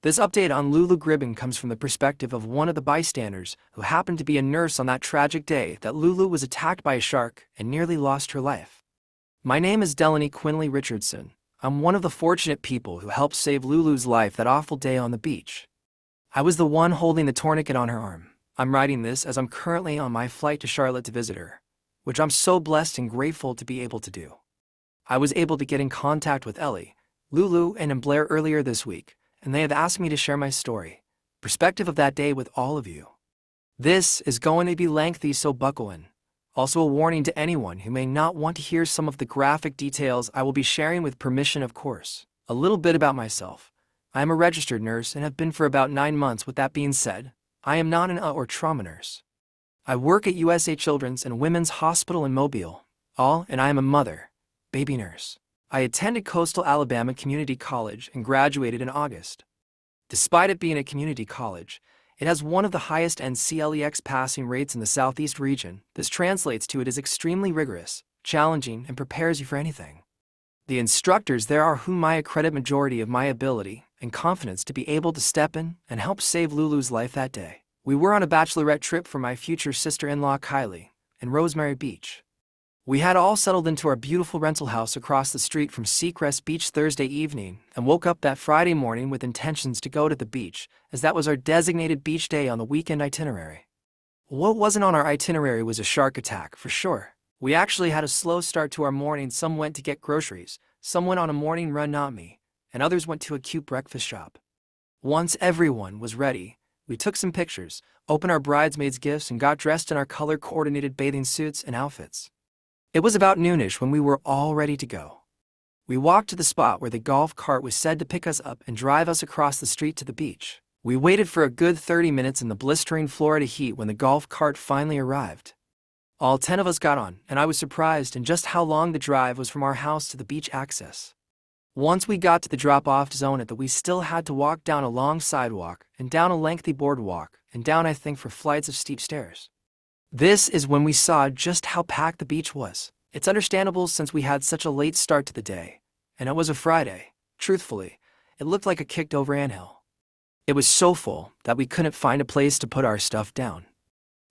This update on Lulu Gribbin comes from the perspective of one of the bystanders who happened to be a nurse on that tragic day that Lulu was attacked by a shark and nearly lost her life. My name is Delanie Richardson. I'm one of the fortunate people who helped save Lulu's life that awful day on the beach. I was the one holding the tourniquet on her arm. I'm writing this as I'm currently on my flight to Charlotte to visit her, which I'm so blessed and grateful to be able to do. I was able to get in contact with Ellie, Lulu, and Blair earlier this week, and they have asked me to share my story, perspective of that day with all of you. This is going to be lengthy, so buckle in. Also a warning to anyone who may not want to hear some of the graphic details I will be sharing, with permission of course. A little bit about myself. I am a registered nurse and have been for about 9 months. With that being said, I am not an or trauma nurse. I work at USA Children's and Women's Hospital in Mobile, and I am a mother, baby nurse. I attended Coastal Alabama Community College and graduated in August. Despite it being a community college, it has one of the highest NCLEX passing rates in the Southeast region. This translates to it is extremely rigorous, challenging, and prepares you for anything. The instructors there are whom I accredit majority of my ability and confidence to be able to step in and help save Lulu's life that day. We were on a bachelorette trip for my future sister-in-law Kylie in Rosemary Beach. We had all settled into our beautiful rental house across the street from Seacrest Beach Thursday evening and woke up that Friday morning with intentions to go to the beach, as that was our designated beach day on the weekend itinerary. What wasn't on our itinerary was a shark attack, for sure. We actually had a slow start to our morning. Some went to get groceries, some went on a morning run, not me, and others went to a cute breakfast shop. Once everyone was ready, we took some pictures, opened our bridesmaids' gifts, and got dressed in our color-coordinated bathing suits and outfits. It was about noonish when we were all ready to go. We walked to the spot where the golf cart was said to pick us up and drive us across the street to the beach. We waited for a good 30 minutes in the blistering Florida heat when the golf cart finally arrived. All 10 of us got on, and I was surprised in just how long the drive was from our house to the beach access. Once we got to the drop-off zone we still had to walk down a long sidewalk and down a lengthy boardwalk and down, I think, 4 flights of steep stairs. This is when we saw just how packed the beach was. It's understandable since we had such a late start to the day, and it was a Friday. Truthfully, it looked like a kicked-over anthill. It was so full that we couldn't find a place to put our stuff down.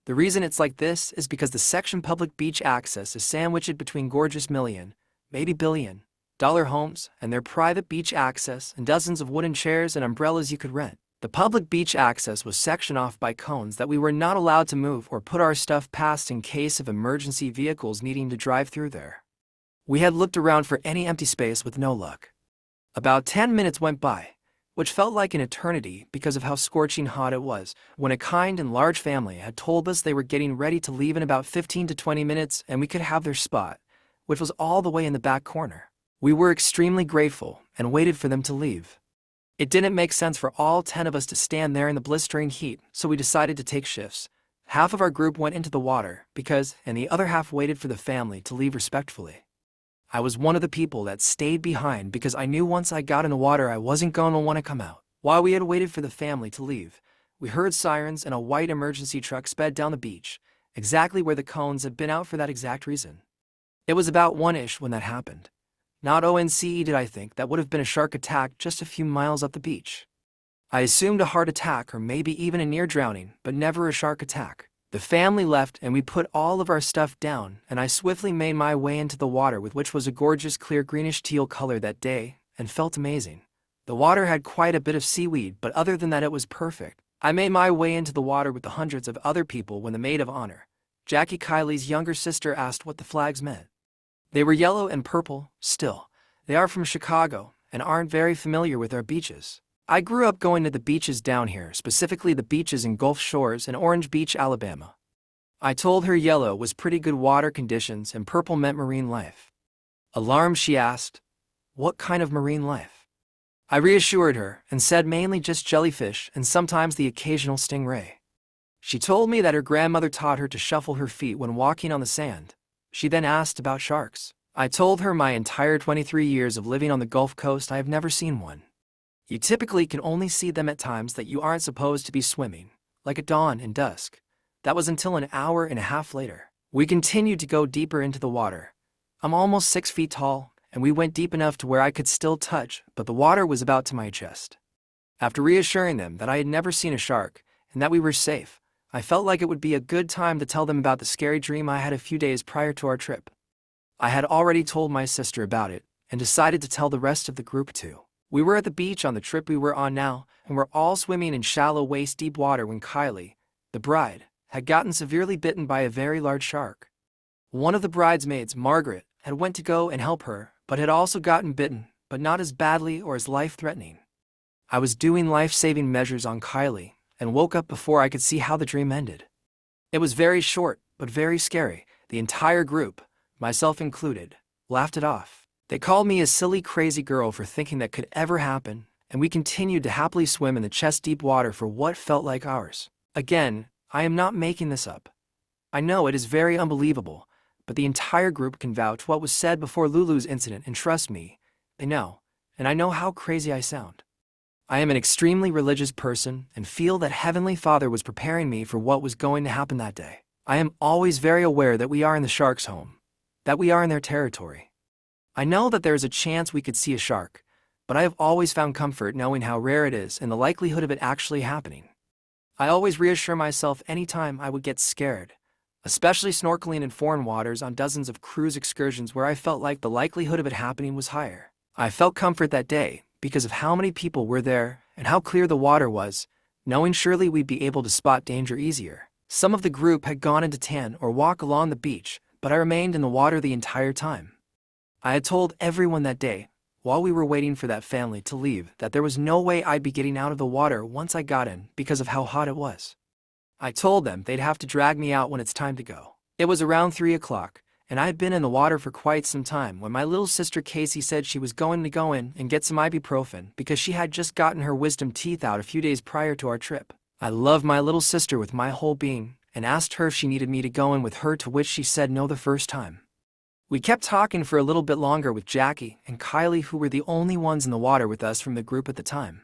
The reason it's like this is because the section public beach access is sandwiched between gorgeous million, maybe billion-dollar homes and their private beach access and dozens of wooden chairs and umbrellas you could rent. The public beach access was sectioned off by cones that we were not allowed to move or put our stuff past in case of emergency vehicles needing to drive through there. We had looked around for any empty space with no luck. About 10 minutes went by, which felt like an eternity because of how scorching hot it was, when a kind and large family had told us they were getting ready to leave in about 15 to 20 minutes and we could have their spot, which was all the way in the back corner. We were extremely grateful and waited for them to leave. It didn't make sense for all 10 of us to stand there in the blistering heat, so we decided to take shifts. Half of our group went into the water and the other half waited for the family to leave respectfully. I was one of the people that stayed behind because I knew once I got in the water I wasn't going to want to come out. While we had waited for the family to leave, we heard sirens and a white emergency truck sped down the beach, exactly where the cones had been out for that exact reason. It was about 1-ish when that happened. Not ONCE did I think that would have been a shark attack just a few miles up the beach. I assumed a heart attack or maybe even a near drowning, but never a shark attack. The family left and we put all of our stuff down, and I swiftly made my way into the water, which was a gorgeous clear greenish teal color that day, and felt amazing. The water had quite a bit of seaweed, but other than that it was perfect. I made my way into the water with the hundreds of other people when the maid of honor, Jackie, Kylie's younger sister, asked what the flags meant. They were yellow and purple. Still, they are from Chicago and aren't very familiar with our beaches. I grew up going to the beaches down here, specifically the beaches in Gulf Shores and Orange Beach, Alabama. I told her yellow was pretty good water conditions and purple meant marine life. Alarmed, she asked, "What kind of marine life?" I reassured her and said mainly just jellyfish and sometimes the occasional stingray. She told me that her grandmother taught her to shuffle her feet when walking on the sand. She then asked about sharks. I told her my entire 23 years of living on the Gulf Coast I have never seen one. You typically can only see them at times that you aren't supposed to be swimming, like at dawn and dusk. That was until an hour and a half later. We continued to go deeper into the water. I'm almost 6 feet tall, and we went deep enough to where I could still touch, but the water was about to my chest. After reassuring them that I had never seen a shark and that we were safe, I felt like it would be a good time to tell them about the scary dream I had a few days prior to our trip. I had already told my sister about it and decided to tell the rest of the group too. We were at the beach on the trip we were on now, and were all swimming in shallow waist-deep water when Kylie, the bride, had gotten severely bitten by a very large shark. One of the bridesmaids, Margaret, had went to go and help her, but had also gotten bitten, but not as badly or as life-threatening. I was doing life-saving measures on Kylie, and woke up before I could see how the dream ended. It was very short, but very scary. The entire group, myself included, laughed it off. They called me a silly, crazy girl for thinking that could ever happen, and we continued to happily swim in the chest-deep water for what felt like hours. Again, I am not making this up. I know it is very unbelievable, but the entire group can vouch what was said before Lulu's incident, and trust me, they know, and I know how crazy I sound. I am an extremely religious person and feel that Heavenly Father was preparing me for what was going to happen that day. I am always very aware that we are in the shark's home, that we are in their territory. I know that there is a chance we could see a shark, but I have always found comfort knowing how rare it is and the likelihood of it actually happening. I always reassure myself anytime I would get scared, especially snorkeling in foreign waters on dozens of cruise excursions where I felt like the likelihood of it happening was higher. I felt comfort that day because of how many people were there and how clear the water was, knowing surely we'd be able to spot danger easier. Some of the group had gone into tan or walk along the beach, but I remained in the water the entire time. I had told everyone that day, while we were waiting for that family to leave, that there was no way I'd be getting out of the water once I got in because of how hot it was. I told them they'd have to drag me out when it's time to go. It was around 3 o'clock, and I had been in the water for quite some time when my little sister Casey said she was going to go in and get some ibuprofen because she had just gotten her wisdom teeth out a few days prior to our trip. I loved my little sister with my whole being and asked her if she needed me to go in with her, to which she said no the first time. We kept talking for a little bit longer with Jackie and Kylie, who were the only ones in the water with us from the group at the time.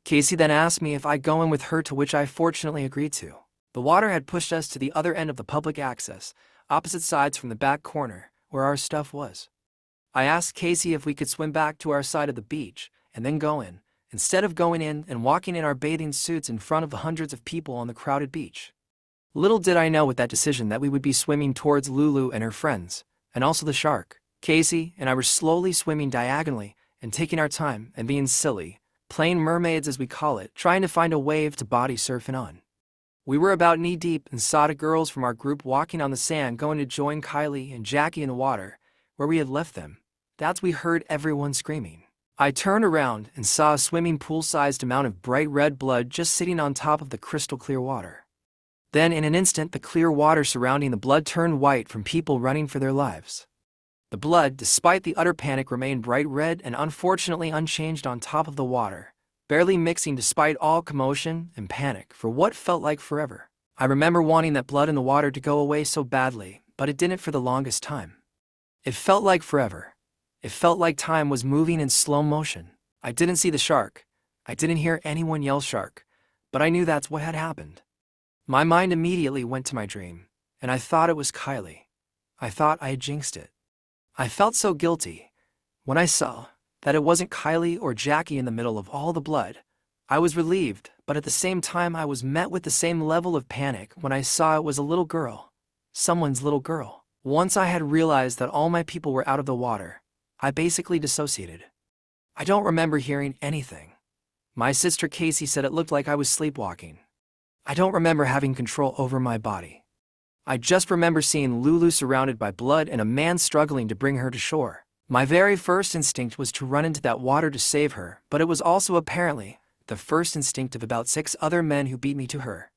Casey then asked me if I'd go in with her, to which I fortunately agreed to. The water had pushed us to the other end of the public access, opposite sides from the back corner, where our stuff was. I asked Casey if we could swim back to our side of the beach and then go in, instead of going in and walking in our bathing suits in front of the hundreds of people on the crowded beach. Little did I know with that decision that we would be swimming towards Lulu and her friends, and also the shark. Casey and I were slowly swimming diagonally and taking our time and being silly, playing mermaids as we call it, trying to find a wave to body surfing on. We were about knee-deep and saw the girls from our group walking on the sand going to join Kylie and Jackie in the water, where we had left them. That's when we heard everyone screaming. I turned around and saw a swimming pool-sized amount of bright red blood just sitting on top of the crystal-clear water. Then in an instant, the clear water surrounding the blood turned white from people running for their lives. The blood, despite the utter panic, remained bright red and unfortunately unchanged on top of the water, barely mixing despite all commotion and panic for what felt like forever. I remember wanting that blood in the water to go away so badly, but it didn't for the longest time. It felt like forever. It felt like time was moving in slow motion. I didn't see the shark. I didn't hear anyone yell shark, but I knew that's what had happened. My mind immediately went to my dream, and I thought it was Kylie. I thought I had jinxed it. I felt so guilty. When I saw that it wasn't Kylie or Jackie in the middle of all the blood, I was relieved, but at the same time I was met with the same level of panic when I saw it was a little girl, someone's little girl. Once I had realized that all my people were out of the water, I basically dissociated. I don't remember hearing anything. My sister Casey said it looked like I was sleepwalking. I don't remember having control over my body. I just remember seeing Lulu surrounded by blood and a man struggling to bring her to shore. My very first instinct was to run into that water to save her, but it was also apparently the first instinct of about 6 other men who beat me to her.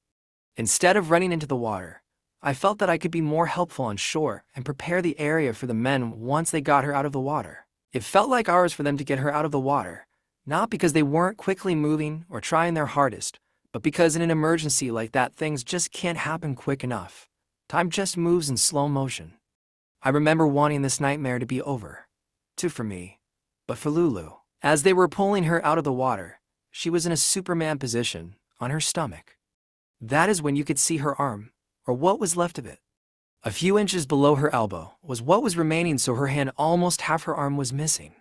Instead of running into the water, I felt that I could be more helpful on shore and prepare the area for the men once they got her out of the water. It felt like hours for them to get her out of the water, not because they weren't quickly moving or trying their hardest, but because in an emergency like that, things just can't happen quick enough. Time just moves in slow motion. I remember wanting this nightmare to be over. Too for me, but for Lulu. As they were pulling her out of the water, she was in a Superman position, on her stomach. That is when you could see her arm, or what was left of it. A few inches below her elbow was what was remaining, so her hand, almost half her arm, was missing.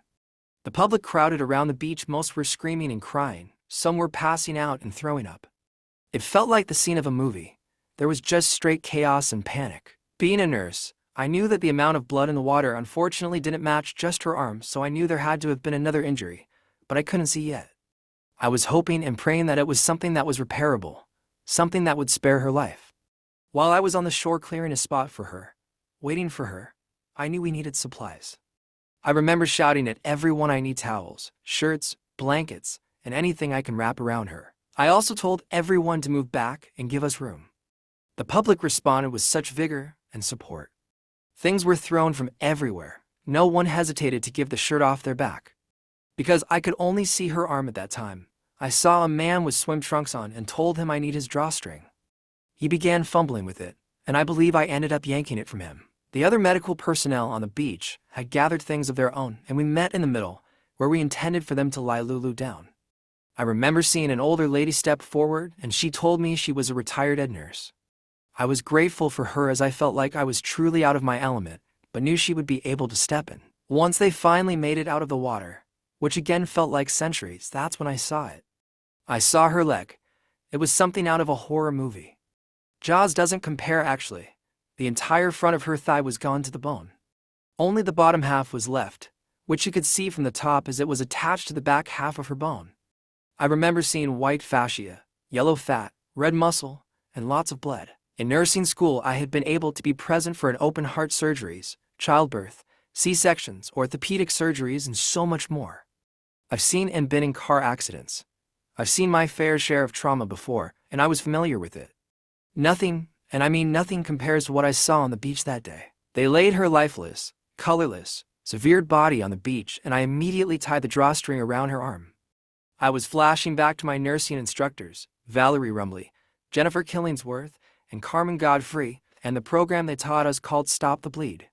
The public crowded around the beach, most were screaming and crying, Some were passing out and throwing up. It felt like the scene of a movie. There was just straight chaos and panic. Being a nurse, I knew that the amount of blood in the water unfortunately didn't match just her arm, so I knew there had to have been another injury, but I couldn't see yet. I was hoping and praying that it was something that was repairable, something that would spare her life. While I was on the shore clearing a spot for her, waiting for her, I knew we needed supplies. I remember shouting at everyone I need towels, shirts, blankets, and anything I can wrap around her. I also told everyone to move back and give us room. The public responded with such vigor and support. Things were thrown from everywhere. No one hesitated to give the shirt off their back. Because I could only see her arm at that time, I saw a man with swim trunks on and told him I need his drawstring. He began fumbling with it, and I believe I ended up yanking it from him. The other medical personnel on the beach had gathered things of their own, and we met in the middle, where we intended for them to lie Lulu down. I remember seeing an older lady step forward, and she told me she was a retired ed nurse. I was grateful for her as I felt like I was truly out of my element, but knew she would be able to step in. Once they finally made it out of the water, which again felt like centuries, that's when I saw it. I saw her leg. It was something out of a horror movie. Jaws doesn't compare actually. The entire front of her thigh was gone to the bone. Only the bottom half was left, which you could see from the top as it was attached to the back half of her bone. I remember seeing white fascia, yellow fat, red muscle, and lots of blood. In nursing school, I had been able to be present for an open heart surgeries, childbirth, C-sections, orthopedic surgeries, and so much more. I've seen and been in car accidents. I've seen my fair share of trauma before, and I was familiar with it. Nothing, and I mean nothing, compares to what I saw on the beach that day. They laid her lifeless, colorless, severed body on the beach, and I immediately tied the drawstring around her arm. I was flashing back to my nursing instructors, Valerie Rumley, Jennifer Killingsworth, and Carmen Godfrey, and the program they taught us called Stop the Bleed.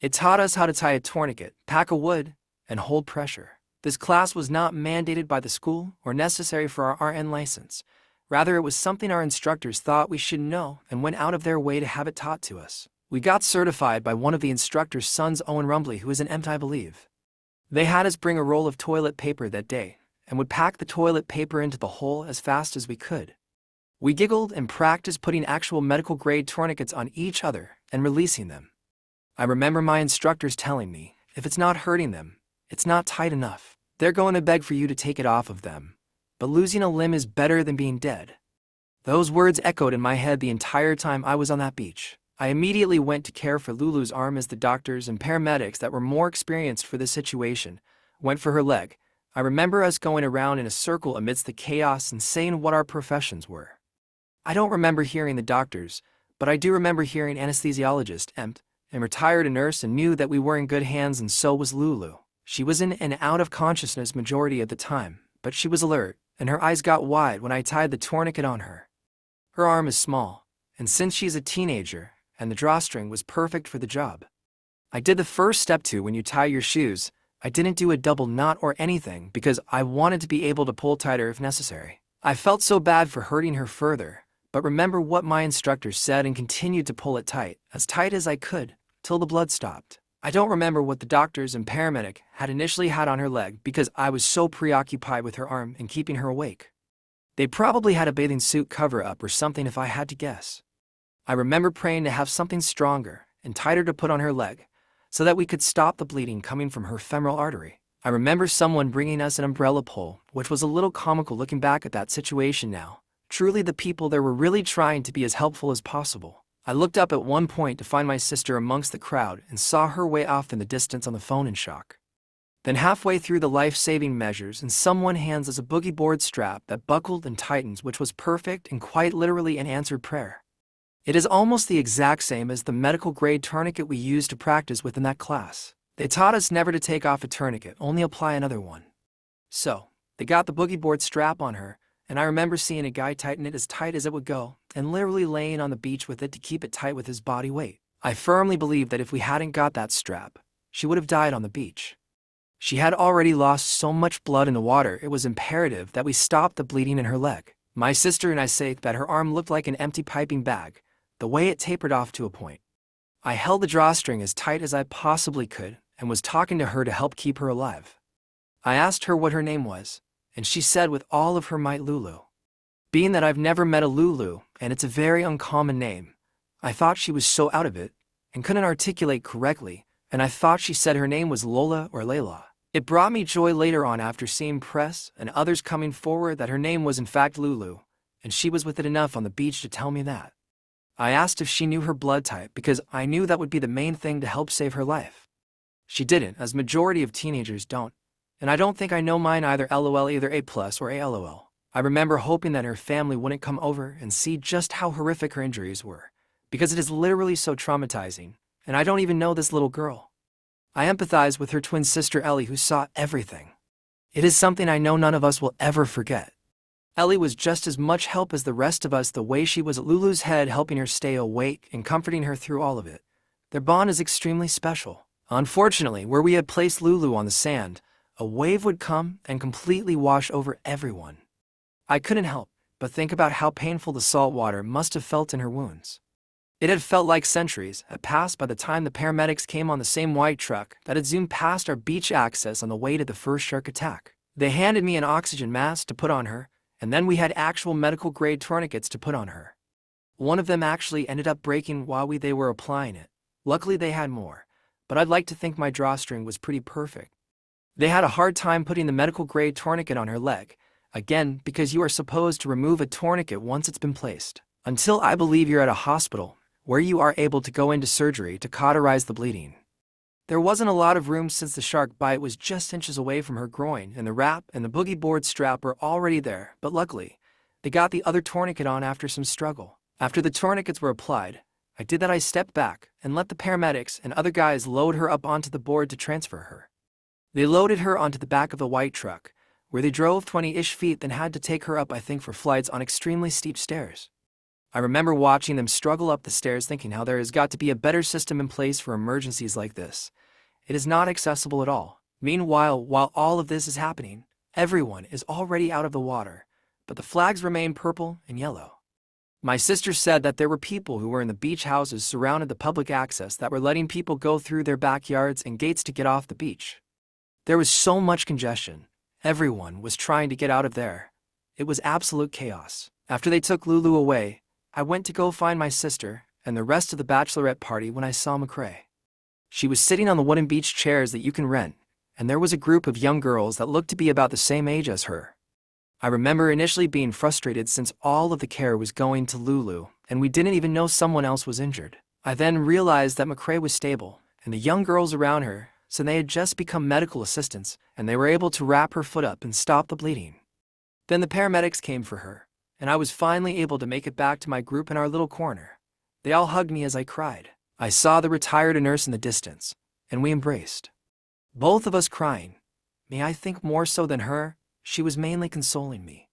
It taught us how to tie a tourniquet, pack a wood, and hold pressure. This class was not mandated by the school or necessary for our RN license. Rather, it was something our instructors thought we should know and went out of their way to have it taught to us. We got certified by one of the instructor's sons, Owen Rumley, who is an EMT, I believe. They had us bring a roll of toilet paper that day and would pack the toilet paper into the hole as fast as we could. We giggled and practiced putting actual medical-grade tourniquets on each other and releasing them. I remember my instructors telling me, if it's not hurting them, it's not tight enough. They're going to beg for you to take it off of them. But losing a limb is better than being dead. Those words echoed in my head the entire time I was on that beach. I immediately went to care for Lulu's arm as the doctors and paramedics that were more experienced for this situation went for her leg. I remember us going around in a circle amidst the chaos and saying what our professions were. I don't remember hearing the doctors, but I do remember hearing anesthesiologist, EMT, and retired a nurse, and knew that we were in good hands, and so was Lulu. She was in and out of consciousness majority of the time, but she was alert, and her eyes got wide when I tied the tourniquet on her. Her arm is small, and since she's a teenager, and the drawstring was perfect for the job. I did the first step too when you tie your shoes. I didn't do a double knot or anything because I wanted to be able to pull tighter if necessary. I felt so bad for hurting her further, but remember what my instructor said and continued to pull it tight as I could, till the blood stopped. I don't remember what the doctors and paramedic had initially had on her leg because I was so preoccupied with her arm and keeping her awake. They probably had a bathing suit cover-up or something if I had to guess. I remember praying to have something stronger and tighter to put on her leg so that we could stop the bleeding coming from her femoral artery. I remember someone bringing us an umbrella pole, which was a little comical looking back at that situation now. Truly, the people there were really trying to be as helpful as possible. I looked up at one point to find my sister amongst the crowd and saw her way off in the distance on the phone in shock. Then halfway through the life-saving measures, and someone hands us a boogie board strap that buckled and tightens, which was perfect and quite literally an answered prayer. It is almost the exact same as the medical-grade tourniquet we used to practice with in that class. They taught us never to take off a tourniquet, only apply another one. So, they got the boogie board strap on her, and I remember seeing a guy tighten it as tight as it would go, and literally laying on the beach with it to keep it tight with his body weight. I firmly believe that if we hadn't got that strap, she would have died on the beach. She had already lost so much blood in the water, it was imperative that we stop the bleeding in her leg. My sister and I say that her arm looked like an empty piping bag, the way it tapered off to a point. I held the drawstring as tight as I possibly could and was talking to her to help keep her alive. I asked her what her name was, and she said with all of her might, "Lulu." Being that I've never met a Lulu, and it's a very uncommon name, I thought she was so out of it, and couldn't articulate correctly, and I thought she said her name was Lola or Layla. It brought me joy later on after seeing press and others coming forward that her name was in fact Lulu, and she was with it enough on the beach to tell me that. I asked if she knew her blood type because I knew that would be the main thing to help save her life. She didn't, as majority of teenagers don't, and I don't think I know mine either. LOL, either A+ or ALOL. I remember hoping that her family wouldn't come over and see just how horrific her injuries were, because it is literally so traumatizing, and I don't even know this little girl. I empathize with her twin sister Ellie, who saw everything. It is something I know none of us will ever forget. Ellie was just as much help as the rest of us, the way she was at Lulu's head, helping her stay awake and comforting her through all of it. Their bond is extremely special. Unfortunately, where we had placed Lulu on the sand, a wave would come and completely wash over everyone. I couldn't help but think about how painful the salt water must have felt in her wounds. It had felt like centuries had passed by the time the paramedics came on the same white truck that had zoomed past our beach access on the way to the first shark attack. They handed me an oxygen mask to put on her, and then we had actual medical-grade tourniquets to put on her. One of them actually ended up breaking while they were applying it. Luckily they had more, but I'd like to think my drawstring was pretty perfect. They had a hard time putting the medical-grade tourniquet on her leg, again because you are supposed to remove a tourniquet once it's been placed, until I believe you're at a hospital, where you are able to go into surgery to cauterize the bleeding. There wasn't a lot of room since the shark bite was just inches away from her groin, and the wrap and the boogie board strap were already there, but luckily, they got the other tourniquet on after some struggle. After the tourniquets were applied, I stepped back and let the paramedics and other guys load her up onto the board to transfer her. They loaded her onto the back of the white truck, where they drove 20-ish feet, then had to take her up, I think, for flights on extremely steep stairs. I remember watching them struggle up the stairs, thinking how there has got to be a better system in place for emergencies like this. It is not accessible at all. Meanwhile, while all of this is happening, everyone is already out of the water, but the flags remain purple and yellow. My sister said that there were people who were in the beach houses surrounded the public access that were letting people go through their backyards and gates to get off the beach. There was so much congestion. Everyone was trying to get out of there. It was absolute chaos. After they took Lulu away, I went to go find my sister and the rest of the bachelorette party when I saw McCrae. She was sitting on the wooden beach chairs that you can rent, and there was a group of young girls that looked to be about the same age as her. I remember initially being frustrated since all of the care was going to Lulu, and we didn't even know someone else was injured. I then realized that McCrae was stable, and the young girls around her, so they had just become medical assistants, and they were able to wrap her foot up and stop the bleeding. Then the paramedics came for her, and I was finally able to make it back to my group in our little corner. They all hugged me as I cried. I saw the retired nurse in the distance, and we embraced. Both of us crying. Me, I think more so than her, she was mainly consoling me.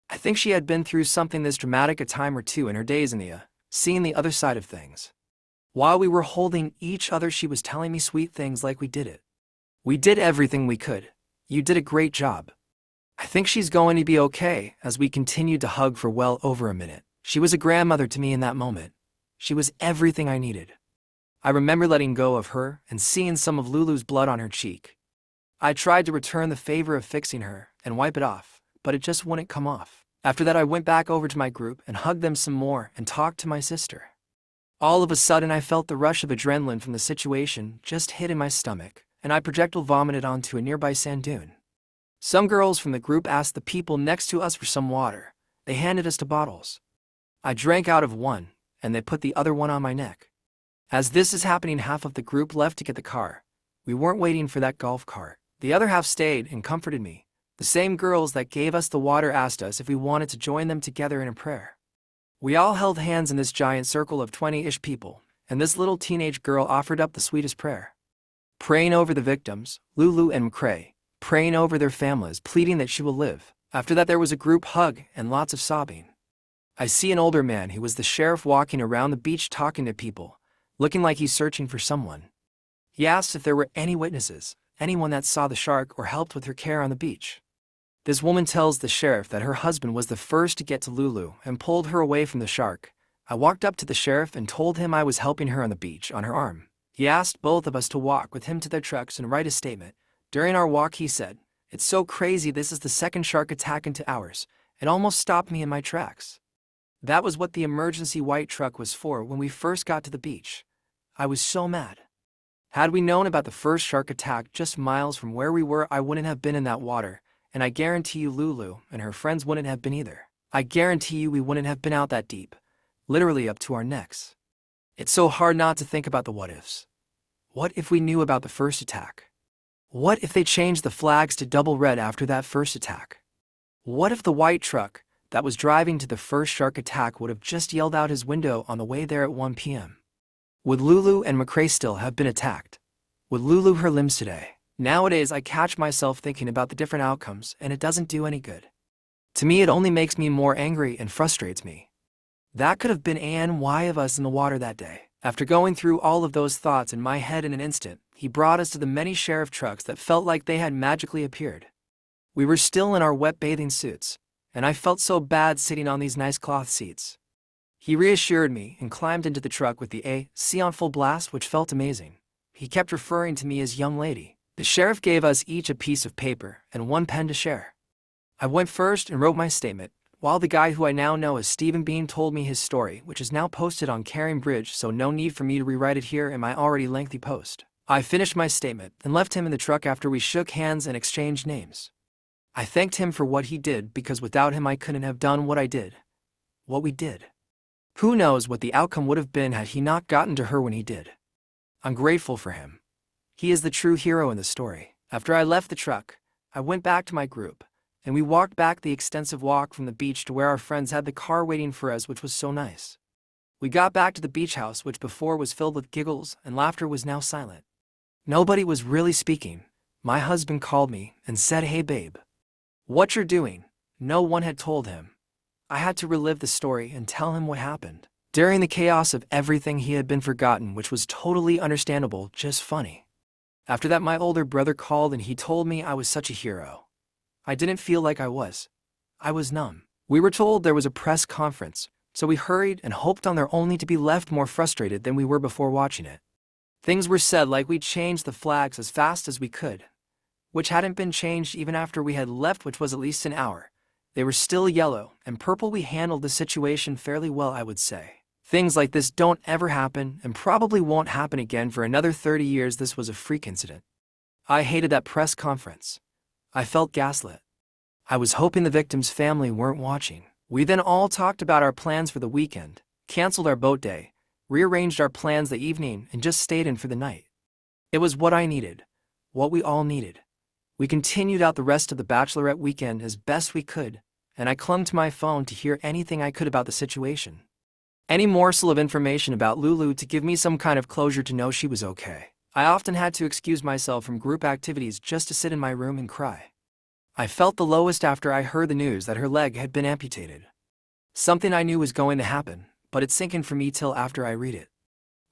I think she had been through something this dramatic a time or two in her days in seeing the other side of things. While we were holding each other, she was telling me sweet things like we did it. We did everything we could. You did a great job. I think she's going to be okay, as we continued to hug for well over a minute. She was a grandmother to me in that moment. She was everything I needed. I remember letting go of her and seeing some of Lulu's blood on her cheek. I tried to return the favor of fixing her and wipe it off, but it just wouldn't come off. After that, I went back over to my group and hugged them some more and talked to my sister. All of a sudden, I felt the rush of adrenaline from the situation just hit in my stomach, and I projectile vomited onto a nearby sand dune. Some girls from the group asked the people next to us for some water. They handed us 2 bottles. I drank out of one, and they put the other one on my neck. As this is happening, half of the group left to get the car. We weren't waiting for that golf cart. The other half stayed and comforted me. The same girls that gave us the water asked us if we wanted to join them together in a prayer. We all held hands in this giant circle of 20-ish people, and this little teenage girl offered up the sweetest prayer. Praying over the victims, Lulu and McCrae, praying over their families, pleading that she will live. After that, there was a group hug and lots of sobbing. I see an older man who was the sheriff walking around the beach talking to people, looking like he's searching for someone. He asked if there were any witnesses, anyone that saw the shark or helped with her care on the beach. This woman tells the sheriff that her husband was the first to get to Lulu and pulled her away from the shark. I walked up to the sheriff and told him I was helping her on the beach on her arm. He asked both of us to walk with him to their trucks and write a statement. During our walk, he said, It's so crazy, this is the second shark attack into hours. It almost stopped me in my tracks. That was what the emergency white truck was for when we first got to the beach. I was so mad. Had we known about the first shark attack just miles from where we were, I wouldn't have been in that water, and I guarantee you Lulu and her friends wouldn't have been either. I guarantee you we wouldn't have been out that deep, literally up to our necks. It's so hard not to think about the what-ifs. What if we knew about the first attack? What if they changed the flags to double red after that first attack? What if the white truck that was driving to the first shark attack would have just yelled out his window on the way there at 1 p.m.? Would Lulu and McCrae still have been attacked? Would Lulu her limbs today? Nowadays, I catch myself thinking about the different outcomes, and it doesn't do any good. To me, it only makes me more angry and frustrates me. That could have been ANY of us in the water that day. After going through all of those thoughts in my head in an instant, he brought us to the many sheriff trucks that felt like they had magically appeared. We were still in our wet bathing suits, and I felt so bad sitting on these nice cloth seats. He reassured me and climbed into the truck with the AC on full blast, which felt amazing. He kept referring to me as young lady. The sheriff gave us each a piece of paper and one pen to share. I went first and wrote my statement, while the guy who I now know as Stephen Bean told me his story, which is now posted on Caring Bridge, so no need for me to rewrite it here in my already lengthy post. I finished my statement and left him in the truck after we shook hands and exchanged names. I thanked him for what he did, because without him I couldn't have done what I did. What we did. Who knows what the outcome would have been had he not gotten to her when he did. I'm grateful for him. He is the true hero in the story. After I left the truck, I went back to my group, and we walked back the extensive walk from the beach to where our friends had the car waiting for us, which was so nice. We got back to the beach house, which before was filled with giggles and laughter, was now silent. Nobody was really speaking. My husband called me and said, "Hey babe, what you're doing?" No one had told him. I had to relive the story and tell him what happened. During the chaos of everything, he had been forgotten, which was totally understandable, just funny. After that, my older brother called and he told me I was such a hero. I didn't feel like I was. I was numb. We were told there was a press conference, so we hurried and hoped on there, only to be left more frustrated than we were before watching it. Things were said like we'd changed the flags as fast as we could, which hadn't been changed even after we had left, which was at least an hour. They were still yellow and purple. We handled the situation fairly well, I would say. Things like this don't ever happen and probably won't happen again for another 30 years. This was a freak incident. I hated that press conference. I felt gaslit. I was hoping the victim's family weren't watching. We then all talked about our plans for the weekend, canceled our boat day, rearranged our plans the evening, and just stayed in for the night. It was what I needed, what we all needed. We continued out the rest of the bachelorette weekend as best we could, and I clung to my phone to hear anything I could about the situation. Any morsel of information about Lulu to give me some kind of closure, to know she was okay. I often had to excuse myself from group activities just to sit in my room and cry. I felt the lowest after I heard the news that her leg had been amputated. Something I knew was going to happen, but it sank in for me till after I read it.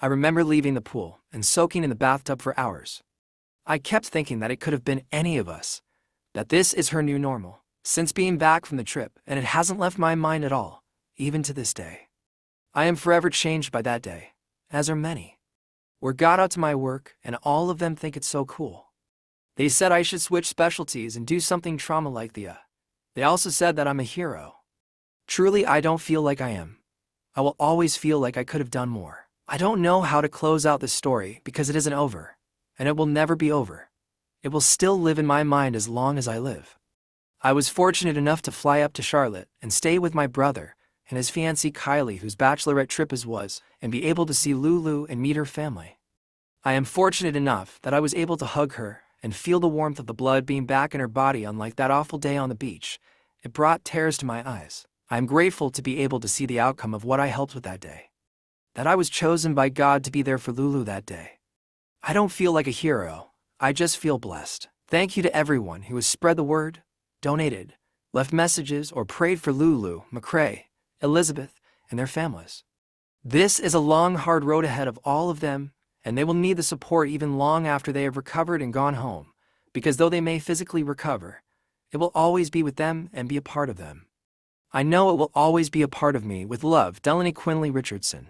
I remember leaving the pool and soaking in the bathtub for hours. I kept thinking that it could have been any of us, that this is her new normal, since being back from the trip, and it hasn't left my mind at all, even to this day. I am forever changed by that day, as are many. We got out to my work, and all of them think it's so cool. They said I should switch specialties and do something trauma like the They also said that I'm a hero. Truly, I don't feel like I am. I will always feel like I could have done more. I don't know how to close out this story because it isn't over, and it will never be over. It will still live in my mind as long as I live. I was fortunate enough to fly up to Charlotte and stay with my brother and his fiancée Kylie, whose bachelorette trip as was, and be able to see Lulu and meet her family. I am fortunate enough that I was able to hug her and feel the warmth of the blood being back in her body. Unlike that awful day on the beach, it brought tears to my eyes. I am grateful to be able to see the outcome of what I helped with that day. That I was chosen by God to be there for Lulu that day. I don't feel like a hero, I just feel blessed. Thank you to everyone who has spread the word, donated, left messages, or prayed for Lulu, McCrae, Elizabeth, and their families. This is a long, hard road ahead of all of them, and they will need the support even long after they have recovered and gone home, because though they may physically recover, it will always be with them and be a part of them. I know it will always be a part of me. With love, Delanie Richardson.